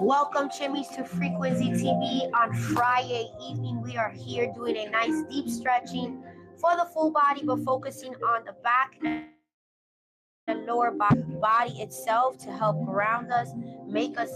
Welcome, Chimmies, to FrequenZeeTV on Friday evening. We are here doing a nice deep stretching for the full body, but focusing on the back and the lower body itself to help ground us, make us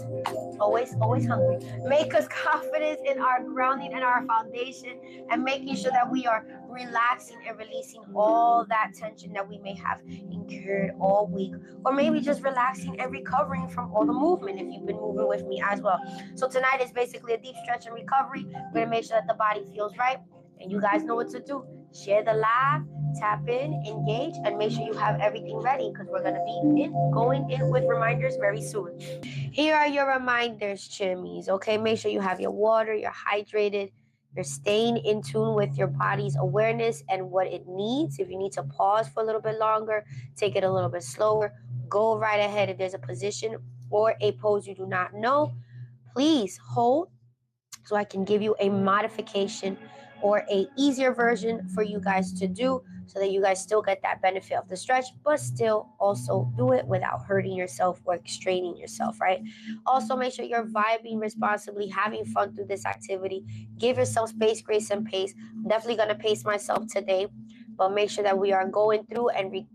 always hungry, make us confident in our grounding and our foundation, and making sure that we are relaxing and releasing all that tension that we may have incurred all week, or maybe just relaxing and recovering from all the movement if you've been moving with me as well. So tonight is basically a deep stretch and recovery. We're gonna make sure that the body feels right, and you guys know what to do. Share the live, tap in, engage, and make sure you have everything ready, because we're going to be going in with reminders very soon. Here are your reminders, Chimmies. Okay, make sure you have your water, you're hydrated, you're staying in tune with your body's awareness and what it needs. If you need to pause for a little bit longer, take it a little bit slower, go right ahead. If there's a position or a pose you do not know, please hold so I can give you a modification or a easier version for you guys to do, so that you guys still get that benefit of the stretch, but still also do it without hurting yourself or straining yourself, right? Also, make sure you're vibing responsibly, having fun through this activity. Give yourself space, grace, and pace. I'm definitely going to pace myself today, but make sure that we are going through and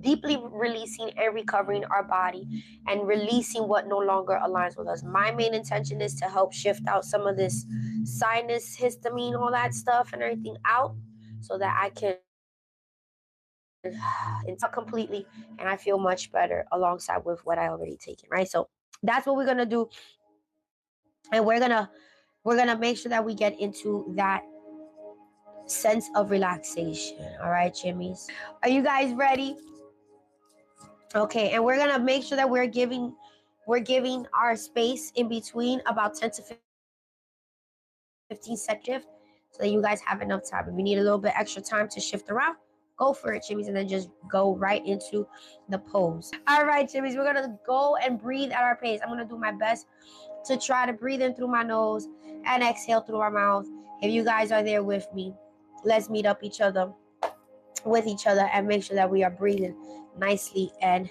deeply releasing and recovering our body and releasing what no longer aligns with us. My main intention is to help shift out some of this sinus, histamine, all that stuff and everything out, so that I can intel completely and I feel much better alongside with what I already taken, right? So that's what we're gonna do, and we're gonna make sure that we get into that sense of relaxation. All right, Jimmies, are you guys ready? Okay, and we're gonna make sure that we're giving our space in between about 10 to 15 second shift, so that you guys have enough time. If you need a little bit extra time to shift around, go for it, Jimmies, and then just go right into the pose. All right, Jimmies, we're gonna go and breathe at our pace. I'm gonna do my best to try to breathe in through my nose and exhale through our mouth. If you guys are there with me, let's meet up with each other and make sure that we are breathing nicely and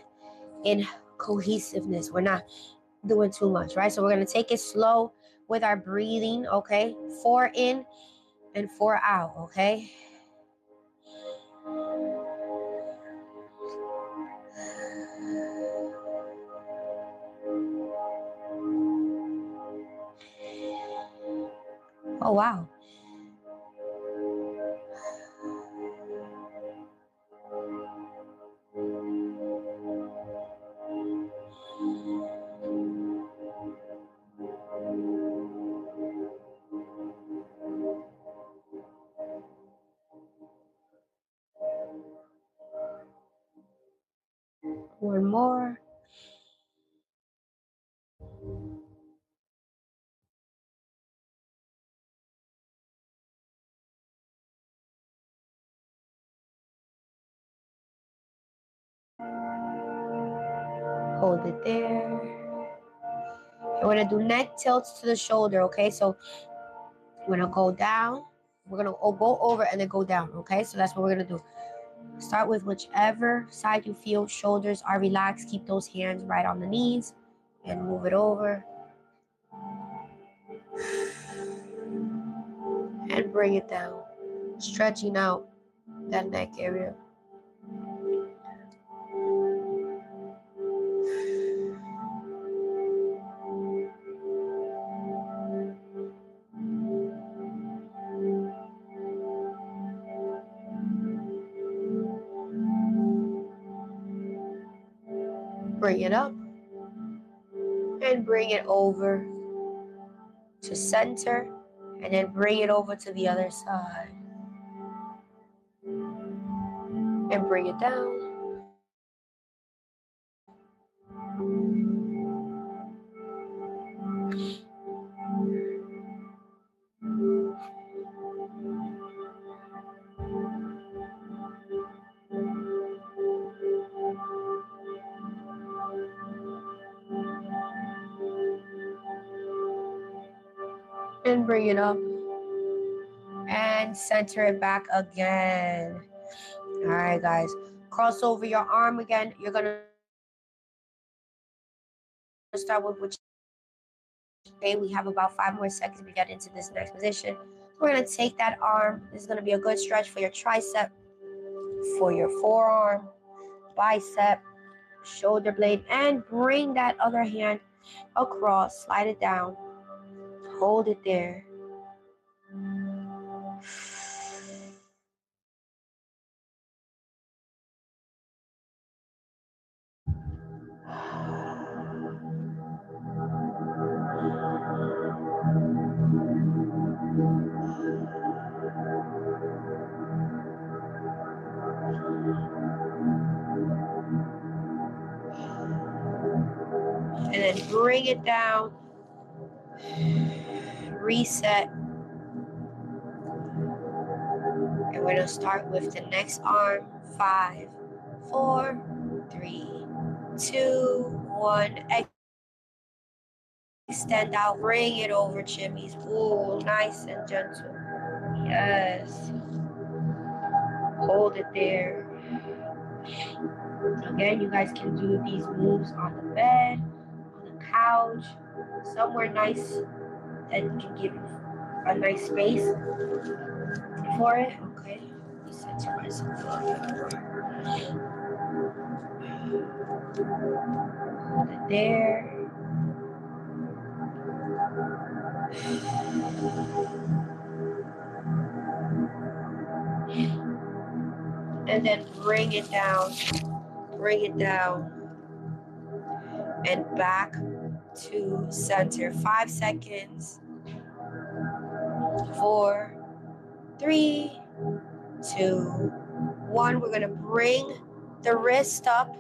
in cohesiveness. We're not doing too much, right? So we're going to take it slow with our breathing, okay? 4 in and 4 out, okay? Oh, wow. One more. Hold it there. And we're going to do neck tilts to the shoulder, okay? So we're going to go down. We're going to go over and then go down, okay? So that's what we're going to do. Start with whichever side you feel shoulders are relaxed. Keep those hands right on the knees and move it over. And bring it down. Stretching out that neck area. Bring it up and bring it over to center, and then bring it over to the other side and bring it down. And bring it up and center it back again. All right, guys, cross over your arm again. You're gonna start with Okay, we have about 5 more seconds to get into this next position. We're going to take that arm. This is going to be a good stretch for your tricep, for your forearm, bicep, shoulder blade, and bring that other hand across. Slide it down. Hold it there. And then bring it down. Reset. And we're going to start with the next arm. 5, 4, 3, 2, 1. Extend out. Bring it over, Jimmy's. Ooh, nice and gentle. Yes. Hold it there. Again, you guys can do these moves on the bed, on the couch, somewhere nice that you can give a nice space for it. Okay. Center myself. Hold it there. And then bring it down, and back to center. 5 seconds. 4, 3, 2, 1. We're gonna bring the wrist up.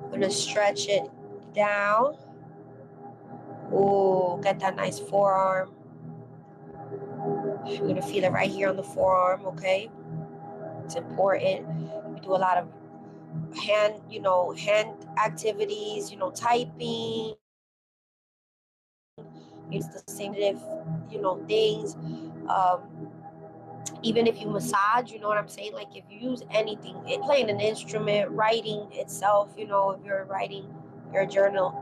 We're gonna stretch it down. Oh, get that nice forearm. We're gonna feel it right here on the forearm, okay? It's important. We do a lot of hand activities, typing. It's the same, things. Even if you massage, you know what I'm saying? Like if you use anything, playing an instrument, writing itself, if you're writing your journal,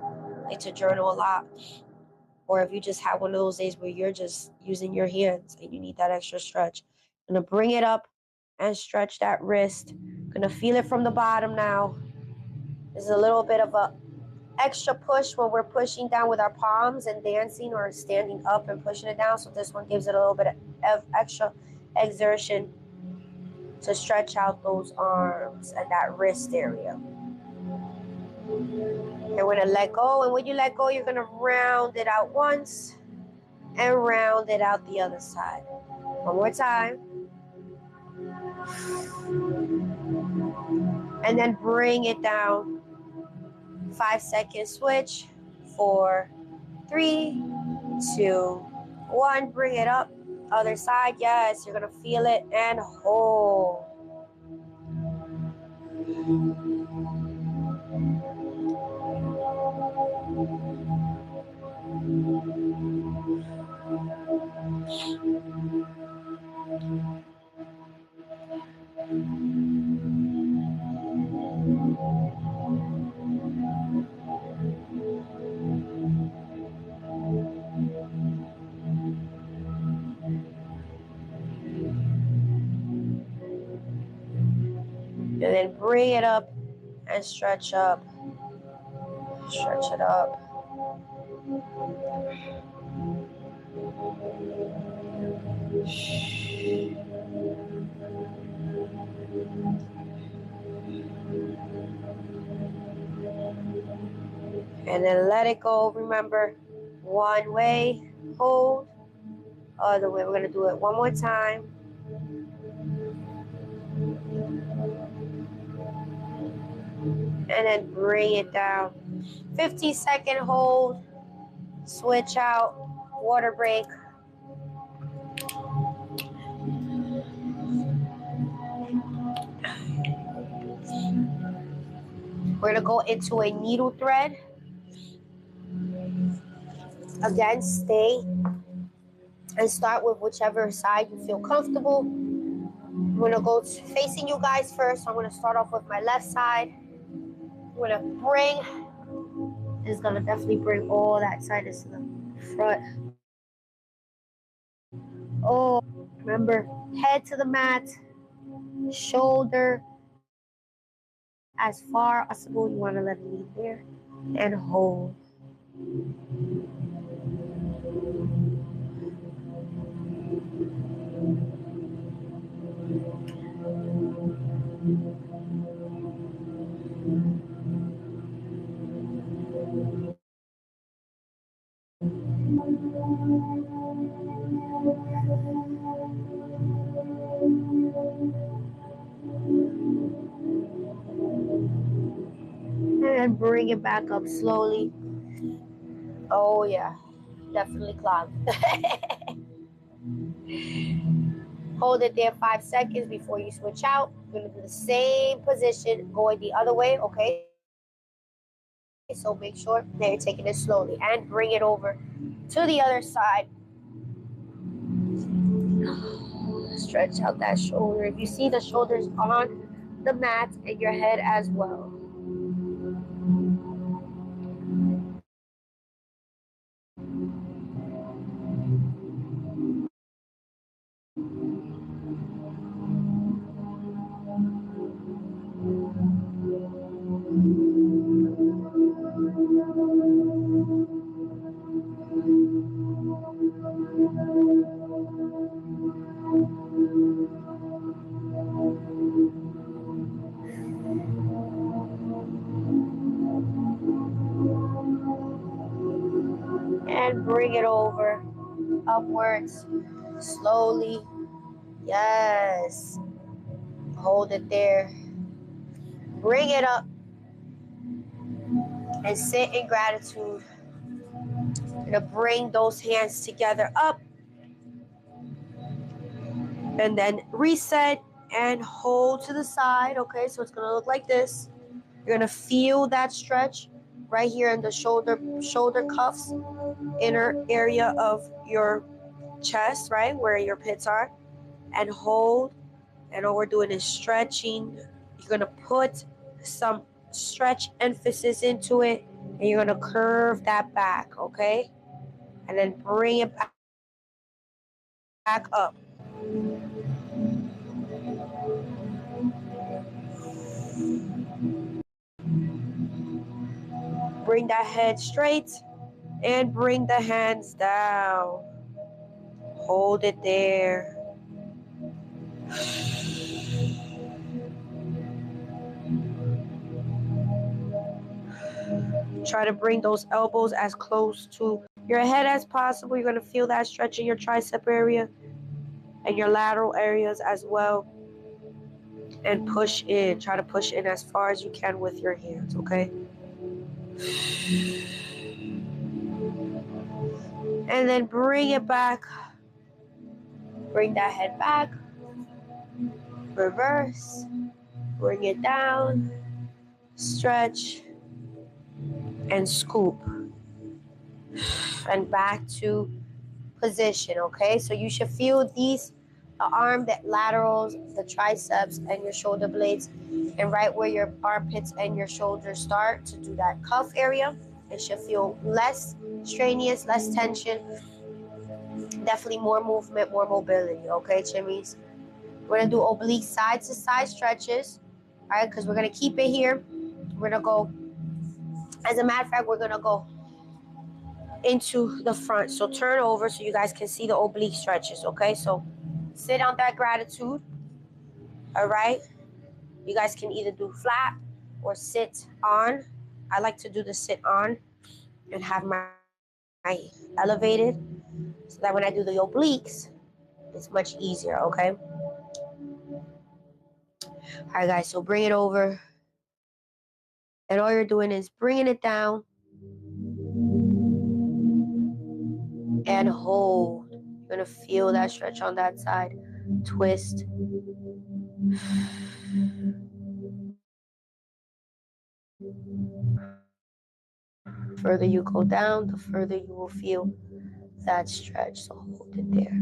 like to journal a lot. Or if you just have one of those days where you're just using your hands and you need that extra stretch. I'm gonna bring it up and stretch that wrist. Gonna feel it from the bottom now. There's a little bit of a extra push when we're pushing down with our palms and dancing or standing up and pushing it down. So this one gives it a little bit of extra exertion to stretch out those arms and that wrist area. And we're gonna let go, and when you let go, you're gonna round it out once and round it out the other side. One more time. And then bring it down. 5 seconds switch. 4, 3, 2, 1. Bring it up. Other side. Yes, you're gonna feel it and hold. And then bring it up and stretch up. Stretch it up. And then let it go. Remember, one way, hold. Other way. We're going to do it one more time. And then bring it down. 50-second hold. Switch out. Water break. We're going to go into a needle thread. Again, stay and start with whichever side you feel comfortable. I'm going to go facing you guys first. So I'm going to start off with my left side. I'm going to bring. It's going to definitely bring all that sinus front. Oh, remember, head to the mat, shoulder as far as possible. You want to let it leave there and hold. And bring it back up slowly. Oh yeah, definitely clogged. Hold it there 5 seconds before you switch out. You're gonna do the same position going the other way, okay? So make sure that you're taking it slowly and bring it over to the other side. Stretch out that shoulder. If you see the shoulders on the mat and your head as well. And bring it over upwards slowly. Yes. Hold it there. Bring it up and sit in gratitude. You're gonna bring those hands together up and then reset and hold to the side. Okay, so it's gonna look like this. You're gonna feel that stretch right here in the shoulder cuffs, inner area of your chest, right where your pits are, and hold. And all we're doing is stretching. You're gonna put some stretch emphasis into it, and you're gonna curve that back, okay? And then bring it back up. Bring that head straight and bring the hands down. Hold it there. Try to bring those elbows as close to your head as possible. You're going to feel that stretch in your tricep area and your lateral areas as well. And push in. Try to push in as far as you can with your hands, okay? And then bring it back. Bring that head back. Reverse. Bring it down. Stretch. And scoop. And back to position, okay? So you should feel these, the arm, the laterals, the triceps, and your shoulder blades, and right where your armpits and your shoulders start to do that cuff area. It should feel less strenuous, less tension, definitely more movement, more mobility, okay, chimmies? We're gonna do oblique side to side stretches, all right, because we're gonna keep it here. We're gonna go, as a matter of fact, we're gonna go into the front. So turn over so you guys can see the oblique stretches, okay? So sit on that gratitude, all right? You guys can either do flat or sit on. I like to do the sit on and have my elevated so that when I do the obliques, it's much easier, okay? All right, guys, so bring it over. And all you're doing is bringing it down and hold. You're gonna feel that stretch on that side. Twist. The further you go down, the further you will feel that stretch. So hold it there.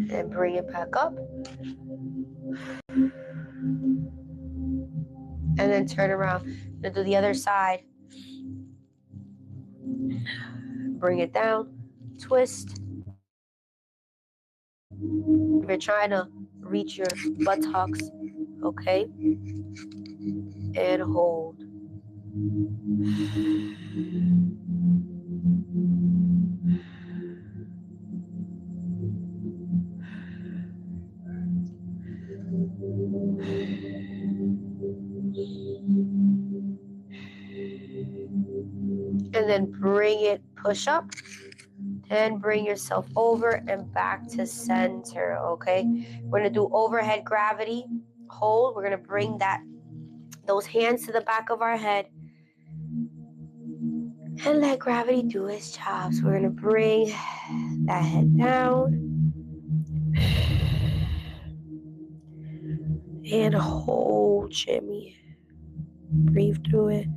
And bring it back up. And then turn around. Now do the other side. Bring it down. Twist. If you're trying to reach your buttocks, okay? And hold. And then bring it, push up. And bring yourself over and back to center, okay? We're gonna do overhead gravity. Hold. We're gonna bring those hands to the back of our head and let gravity do its job. So we're gonna bring that head down and hold, Jimmy. Breathe through it.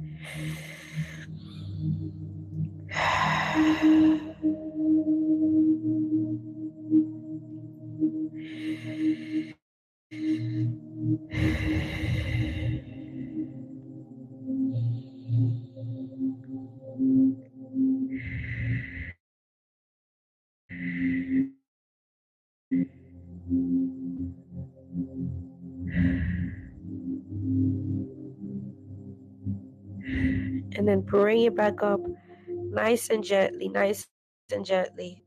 And then bring it back up nice and gently, nice and gently.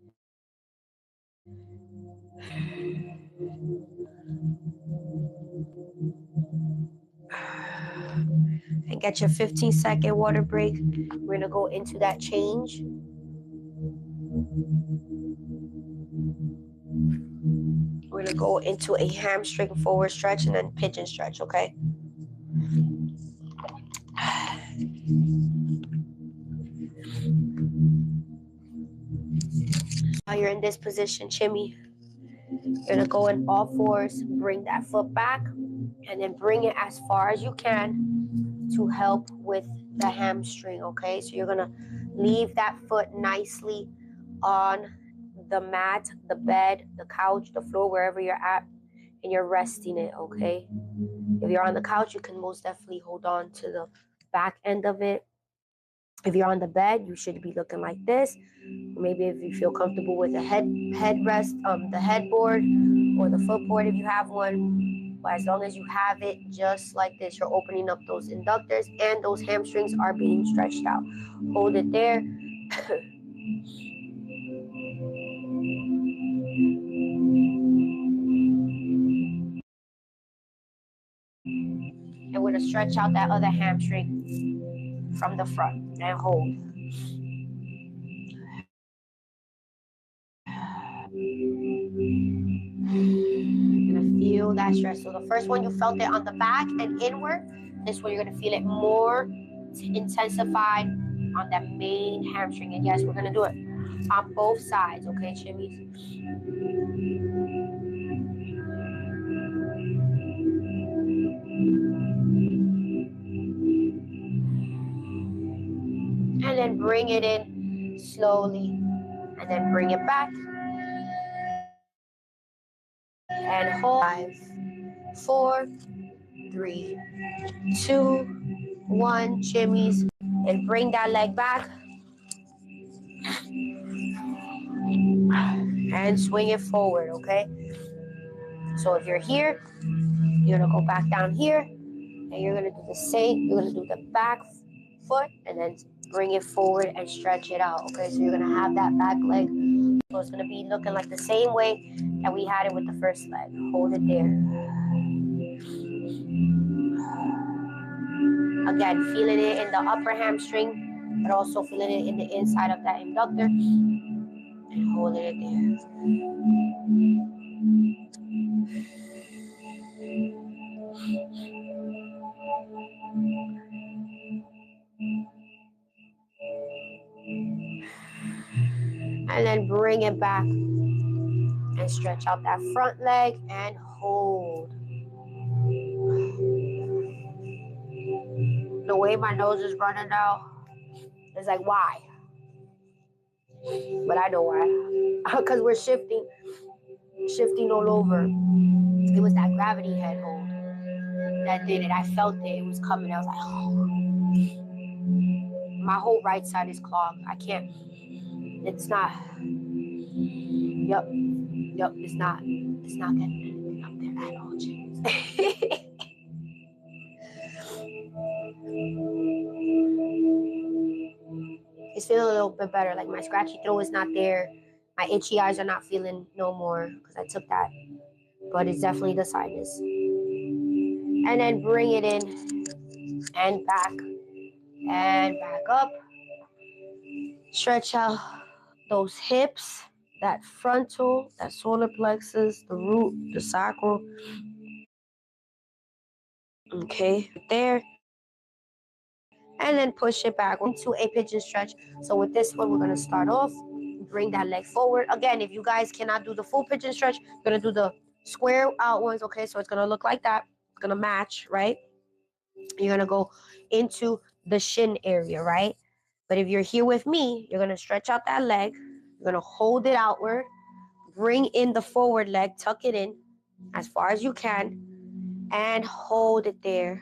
And get your 15-second water break. We're gonna go into that change. We're gonna go into a hamstring forward stretch and then pigeon stretch, okay? While you're in this position, Chimmy, you're gonna go in all fours, bring that foot back, and then bring it as far as you can to help with the hamstring, okay? So you're gonna leave that foot nicely on the mat, the bed, the couch, the floor, wherever you're at, and you're resting it, okay? If you're on the couch, you can most definitely hold on to the back end of it. If you're on the bed, you should be looking like this. Maybe if you feel comfortable with the headrest, the headboard or the footboard if you have one. But as long as you have it just like this, you're opening up those inductors and those hamstrings are being stretched out. Hold it there. And we're gonna stretch out that other hamstring from the front and hold. You're gonna feel that stretch. So the first one you felt it on the back and inward. This one you're gonna feel it more intensified on that main hamstring. And yes, we're gonna do it on both sides, okay, Chimmies? And then bring it in slowly. And then bring it back. And hold. 5, 4, 3, 2, 1, Chimmies. And bring that leg back. And swing it forward, okay? So if you're here, you're gonna go back down here. And you're gonna do the same. You're gonna do the back foot and then bring it forward and stretch it out, okay? So you're gonna have that back leg. So it's gonna be looking like the same way that we had it with the first leg. Hold it there. Again, feeling it in the upper hamstring, but also feeling it in the inside of that inductor. And holding it there. And then bring it back and stretch out that front leg and hold. The way my nose is running now, it's like, why? But I know why. Because we're shifting all over. It was that gravity head hold. that did it. I felt it. It was coming. I was like, oh. My whole right side is clogged. I can't. It's not. Yep. It's not getting anything up there at all, James. It's feeling a little bit better. Like my scratchy throat is not there. My itchy eyes are not feeling no more because I took that. But it's definitely the sinus. And then bring it in and back up. Stretch out those hips, that frontal, that solar plexus, the root, the sacral. Okay, there. And then push it back into a pigeon stretch. So with this one, we're going to start off. Bring that leg forward. Again, if you guys cannot do the full pigeon stretch, you're going to do the square out ones. Okay, so it's going to look like that. It's going to match, right? You're going to go into the shin area, right? But if you're here with me, you're going to stretch out that leg. You're going to hold it outward. Bring in the forward leg. Tuck it in as far as you can. And hold it there.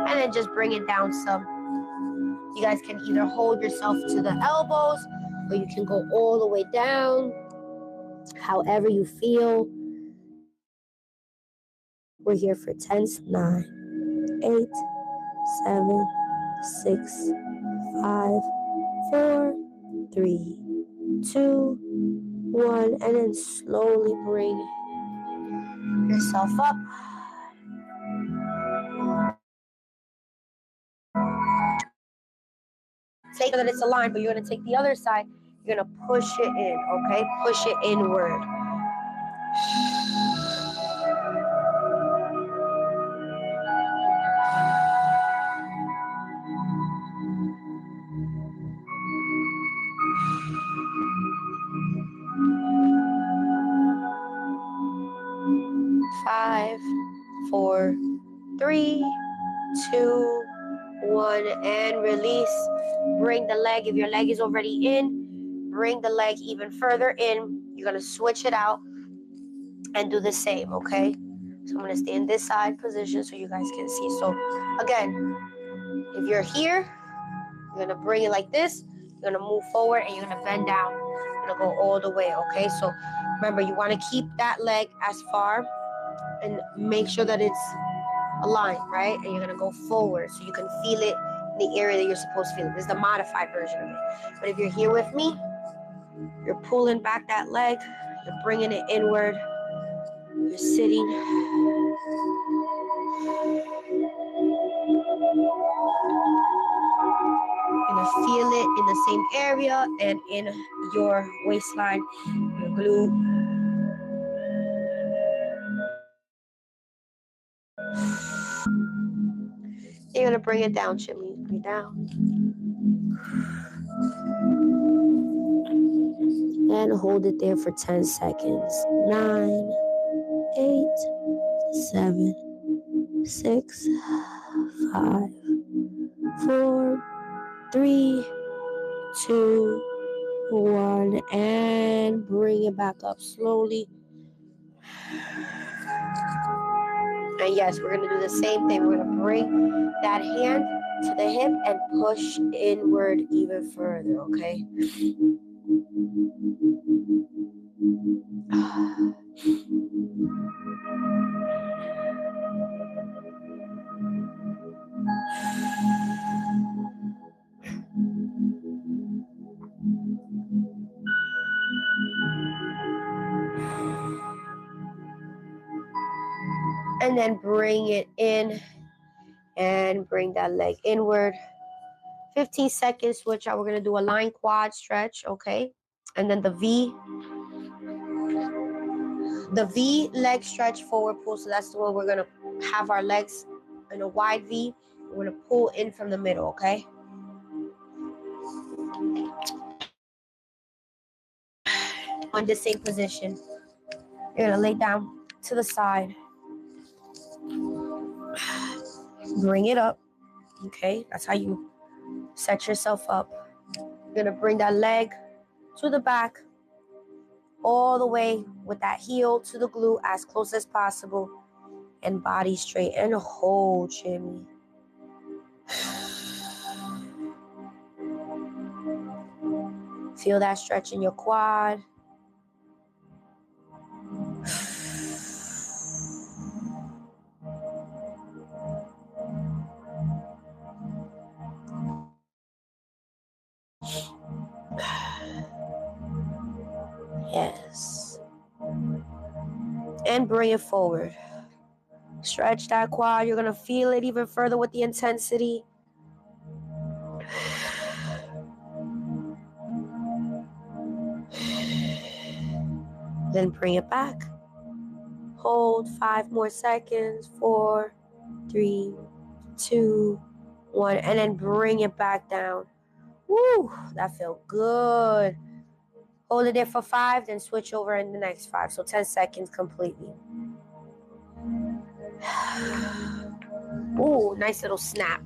And then just bring it down some. You guys can either hold yourself to the elbows or you can go all the way down, however you feel. We're here for 10, 9, 8, 7, 6, 5, 4, 3, 2, 1. And then slowly bring yourself up. Take that it's aligned, but you're going to take the other side. You're going to push it in, okay? Push it inward. Five, 4, 3, 2, 1, and release. Bring the leg. If your leg is already in, bring the leg even further in. You're going to switch it out and do the same, okay? So I'm going to stay in this side position so you guys can see. So again, if you're here, you're going to bring it like this. You're going to move forward and you're going to bend down. You're going to go all the way, okay? So remember, you want to keep that leg as far and make sure that it's aligned, right? And you're going to go forward so you can feel it in the area that you're supposed to feel it. This is the modified version of it. But if you're here with me, you're pulling back that leg. You're bringing it inward. You're sitting. You're going to feel it in the same area and in your waistline, your glute. You're going to bring it down, Chimney. Bring it down. And hold it there for 10 seconds. 9, 8, 7, 6, 5, 4, 3, 2, 1. And bring it back up slowly. And yes, we're going to do the same thing. We're going to bring that hand to the hip and push inward even further, okay? And then bring it in and bring that leg inward. 15 seconds switch out. We're going to do a line quad stretch, okay? And then the V leg stretch, forward pull. So that's the one we're going to have our legs in a wide V. We're going to pull in from the middle, okay? On the same position. You're going to lay down to the side. Bring it up, okay? That's how you set yourself up. You're gonna bring that leg to the back, all the way with that heel to the glute as close as possible, and body straight, and hold, Jimmy. Feel that stretch in your quad. Yes. And bring it forward. Stretch that quad. You're going to feel it even further with the intensity. Then bring it back. Hold 5 more seconds. 4, 3, 2, 1. And then bring it back down. Woo! That felt good. Hold it there for 5, then switch over in the next 5. So 10 seconds completely. Ooh, nice little snap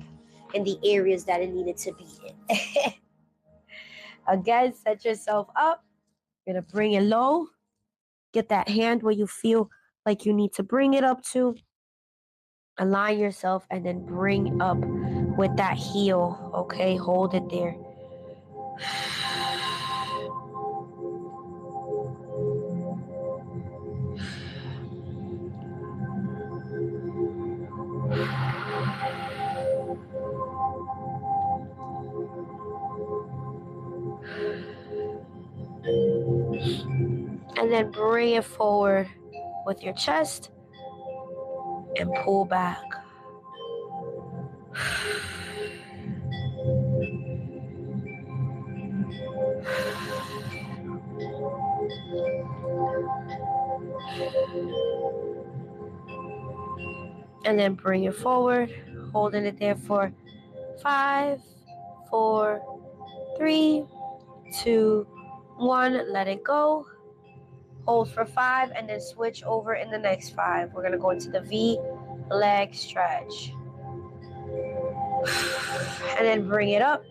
in the areas that it needed to be in. Again, set yourself up. You're going to bring it low. Get that hand where you feel like you need to bring it up to. Align yourself and then bring up with that heel. Okay, hold it there. And then bring it forward with your chest and pull back. And then bring it forward, holding it there for 5, 4, 3, 2, 1. Let it go. Hold for 5 and then switch over in the next 5. We're going to go into the V leg stretch. And then bring it up.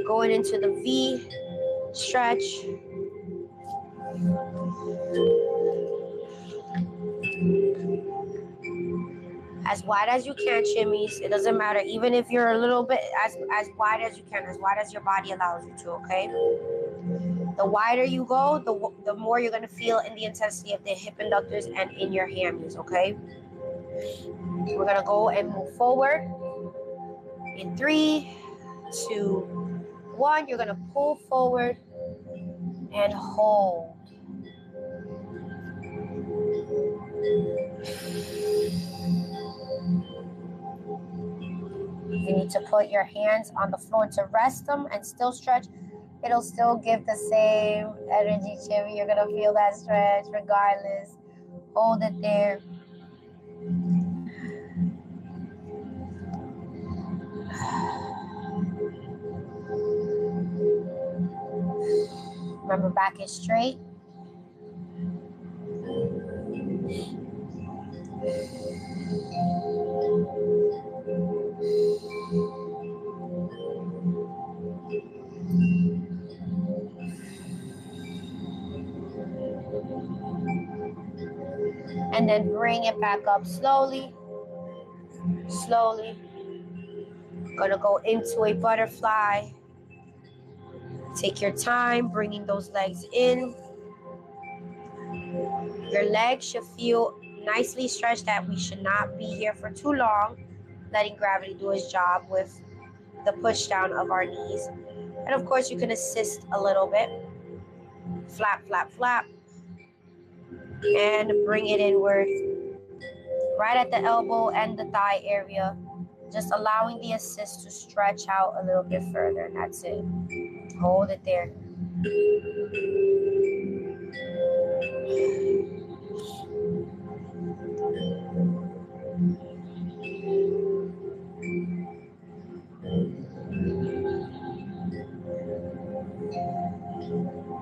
Going into the V stretch. As wide as you can, shimmies. It doesn't matter. Even if you're a little bit as wide as you can, as wide as your body allows you to, okay? The wider you go, the more you're going to feel in the intensity of the hip inductors and in your hammies, okay? We're going to go and move forward. In 3, 2, 1. You're going to pull forward and hold. You need to put your hands on the floor to rest them and still stretch. It'll still give the same energy, Chimmy. You're going to feel that stretch regardless. Hold it there. Remember, back is straight. And then bring it back up slowly. Slowly. Gonna go into a butterfly. Take your time bringing those legs in. Your legs should feel nicely stretched, that we should not be here for too long, letting gravity do its job with the push down of our knees. And of course, you can assist a little bit. Flap, flap, flap. And bring it inward. Right at the elbow and the thigh area. Just allowing the assist to stretch out a little bit further. And that's it. Hold it there.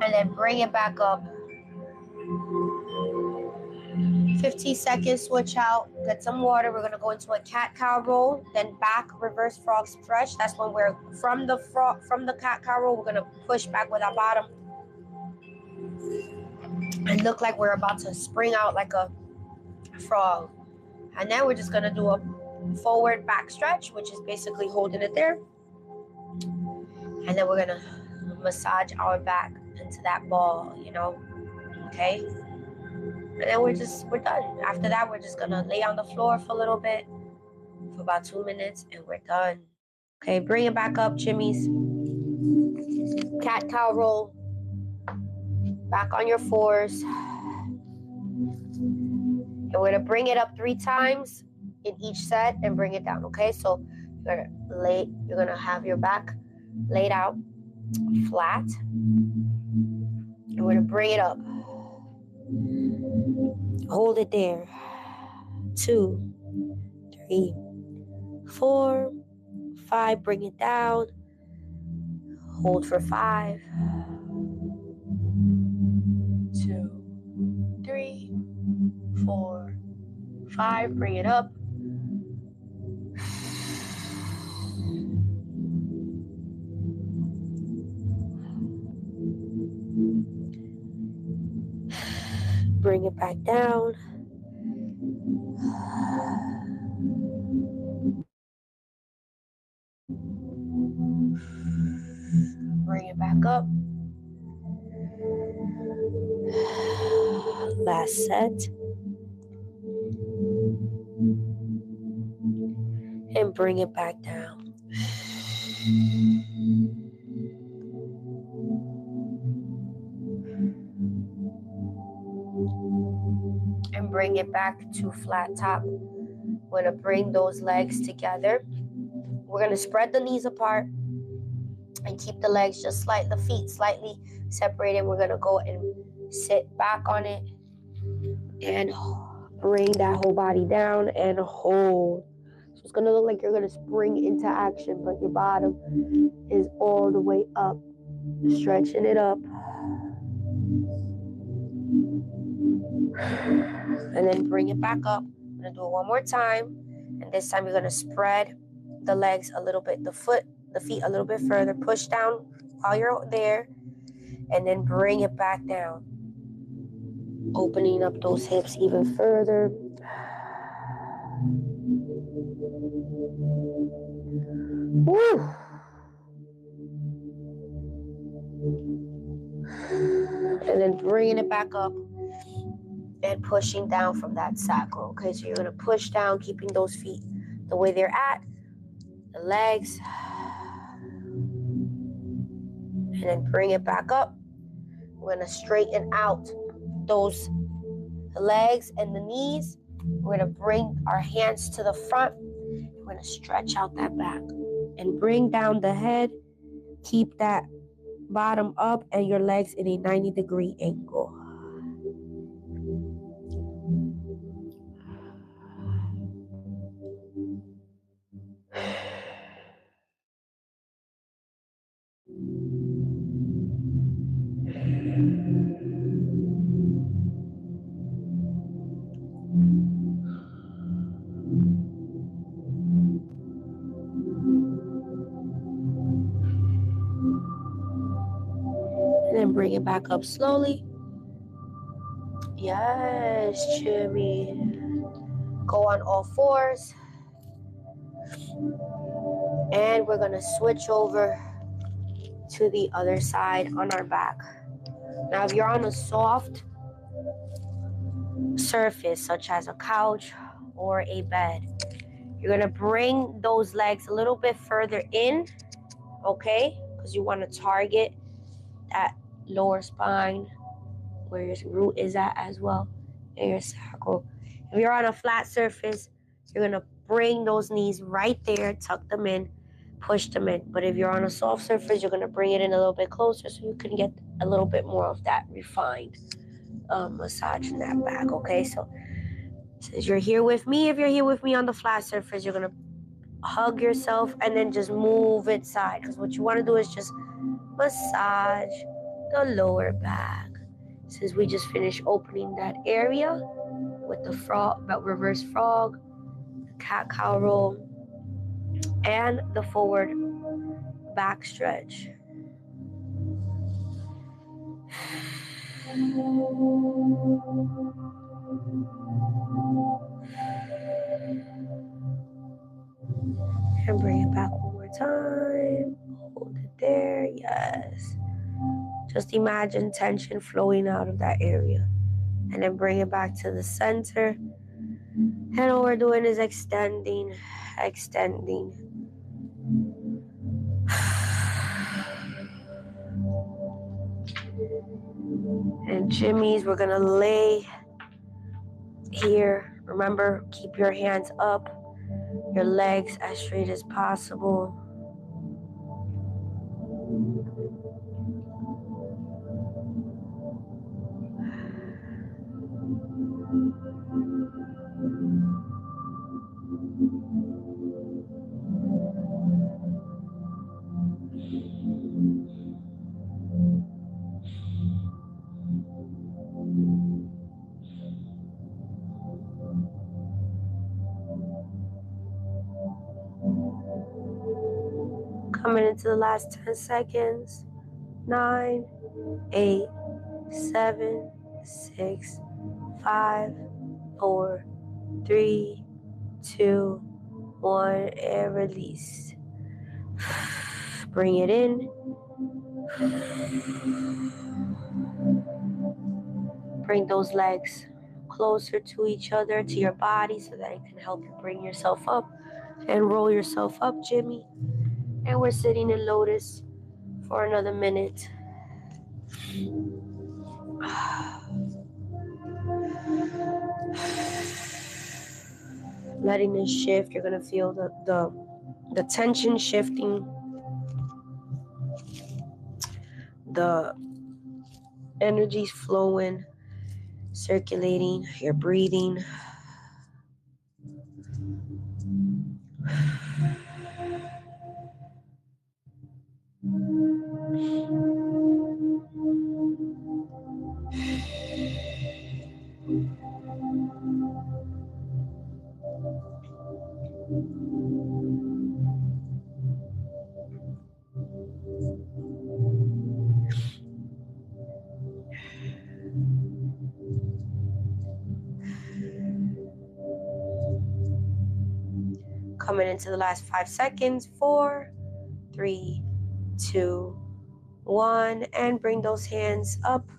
And then bring it back up. 15 seconds, switch out, get some water. We're gonna go into a cat-cow roll, then back reverse frog stretch. That's when we're from the cat-cow roll, we're gonna push back with our bottom and look like we're about to spring out like a frog. And then we're just gonna do a forward back stretch, which is basically holding it there. And then we're gonna massage our back into that ball, you know, okay? And then we're done. After that, we're just gonna lay on the floor for a little bit, for about 2 minutes, and we're done. Okay, bring it back up, Jimmy's. Cat-cow roll. Back on your fours. And we're gonna bring it up 3 times in each set and bring it down, okay? So you're gonna have your back laid out flat. And we're gonna bring it up. Hold it there. 2, 3, 4, 5. Bring it down. Hold for 5. 2, 3, 4, 5. Bring it up. Bring it back down. Bring it back up. Last set. And bring it back down. And bring it back to flat top. We're going to bring those legs together. We're going to spread the knees apart and keep the legs the feet slightly separated. We're going to go and sit back on it and bring that whole body down and hold. So it's going to look like you're going to spring into action, but your bottom is all the way up, stretching it up. And then bring it back up. I'm going to do it one more time. And this time you're going to spread the legs a little bit, the feet a little bit further. Push down while you're there. And then bring it back down. Opening up those hips even further. Woo! And then bringing it back up and pushing down from that sacral. Okay, so you're going to push down, keeping those feet the way they're at, the legs, and then bring it back up. We're going to straighten out those legs and the knees. We're going to bring our hands to the front. We're going to stretch out that back and bring down the head. Keep that bottom up and your legs in a 90-degree angle. And then bring it back up slowly. Yes, Jimmy. Go on all fours. And we're going to switch over to the other side on our back. Now, if you're on a soft surface, such as a couch or a bed, you're going to bring those legs a little bit further in, okay? Because you want to target that lower spine where your root is at as well, and your sacral. If you're on a flat surface, you're going to bring those knees right there, tuck them in, push them in. But if you're on a soft surface, you're going to bring it in a little bit closer so you can get a little bit more of that refined massage in that back, okay? So since you're here with me, if you're here with me on the flat surface, you're going to hug yourself and then just move it side, because what you want to do is just massage the lower back. Since we just finished opening that area, with the frog, but reverse frog, the cat cow roll, and the forward back stretch. And bring it back one more time. Hold it there. Yes. Just imagine tension flowing out of that area. And then bring it back to the center. And all we're doing is extending. And jimmies, we're gonna lay here. Remember, keep your hands up, your legs as straight as possible. Coming into the last 10 seconds. 9, 8, 7, 6, 5, 4, 3, 2, 1, and release. Bring it in. Bring those legs closer to each other, to your body, so that it can help you bring yourself up and roll yourself up, Jimmy. And we're sitting in lotus for another minute. Letting it shift, you're gonna feel the tension shifting, the energies flowing, circulating, you're breathing. Coming into the last 5 seconds. 4, 3, 2, 1, and bring those hands up.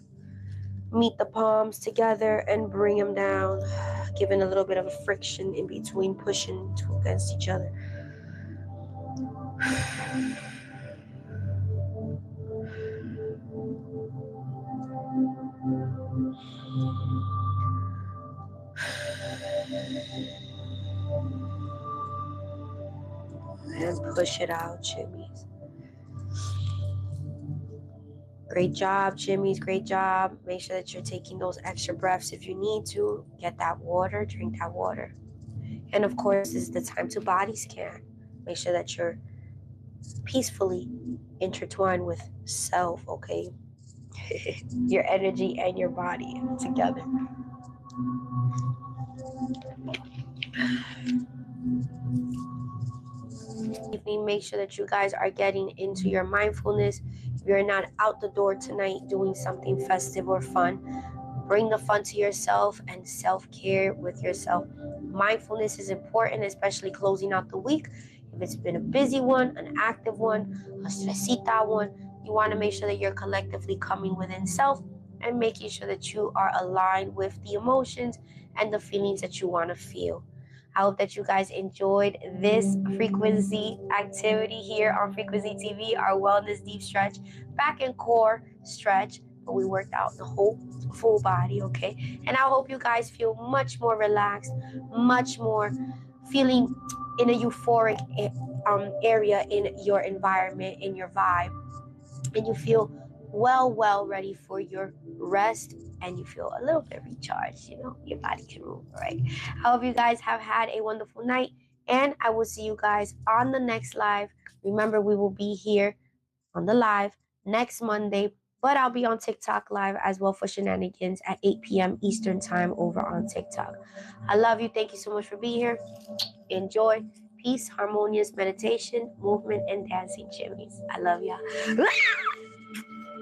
Meet the palms together and bring them down, giving a little bit of a friction in between, pushing against each other. And push it out, jimmies. Great job, jimmies. Great job. Make sure that you're taking those extra breaths if you need to. Get that water, drink that water. And of course, this is the time to body scan. Make sure that you're peacefully intertwined with self, okay? Your energy and your body together. Make sure that you guys are getting into your mindfulness. If you're not out the door tonight doing something festive or fun, bring the fun to yourself and self-care with yourself. Mindfulness is important, especially closing out the week. If it's been a busy one, an active one, a stresita one, you want to make sure that you're collectively coming within self and making sure that you are aligned with the emotions and the feelings that you want to feel. I hope that you guys enjoyed this frequency activity here on FrequenZeeTV, our wellness deep stretch, back and core stretch, but we worked out the whole full body, okay? And I hope you guys feel much more relaxed, much more feeling in a euphoric area in your environment, in your vibe, and you feel well ready for your rest, and you feel a little bit recharged, your body can move, right? I hope you guys have had a wonderful night, and I will see you guys on the next live. Remember, we will be here on the live next Monday, But I'll be on TikTok live as well for shenanigans at 8 p.m. Eastern time over on TikTok. I love you. Thank you so much for being here. Enjoy. Peace, harmonious meditation, movement, and dancing jimmies. I love y'all.